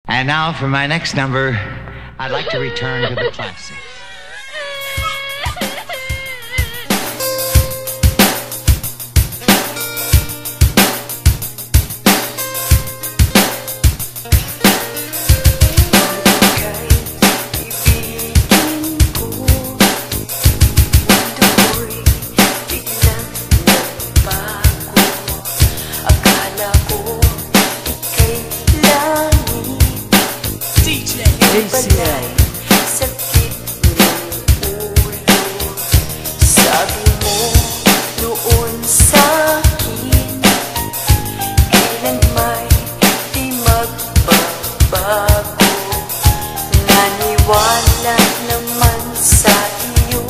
And now for my next number, I'd like to return to the classics. ACL. Sakit ng ulo. Sabi mo noon sa'kin, kailan may di magbabago. Naniwala naman sa iyo,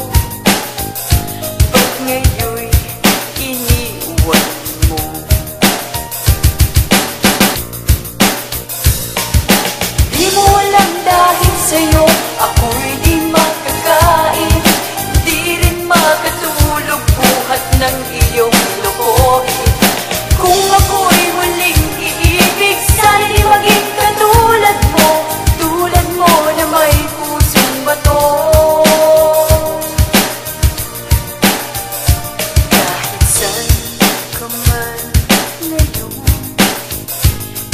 pag ngayon'y iniwan mo. Di mo alam dahil sa'yo ako'y di makakain, di rin makatulog buhat ng iyong lokohin. Kung ako'y muling iibig, sana di maging katulad mo na may pusong bato. Kahit saan ka man ngayon,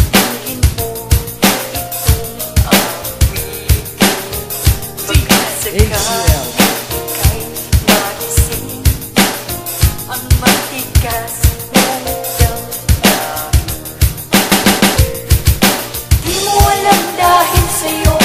tingin mo ACL. Ika'y magising ang matigas mong damdamin. Di mo alam dahil sa'yo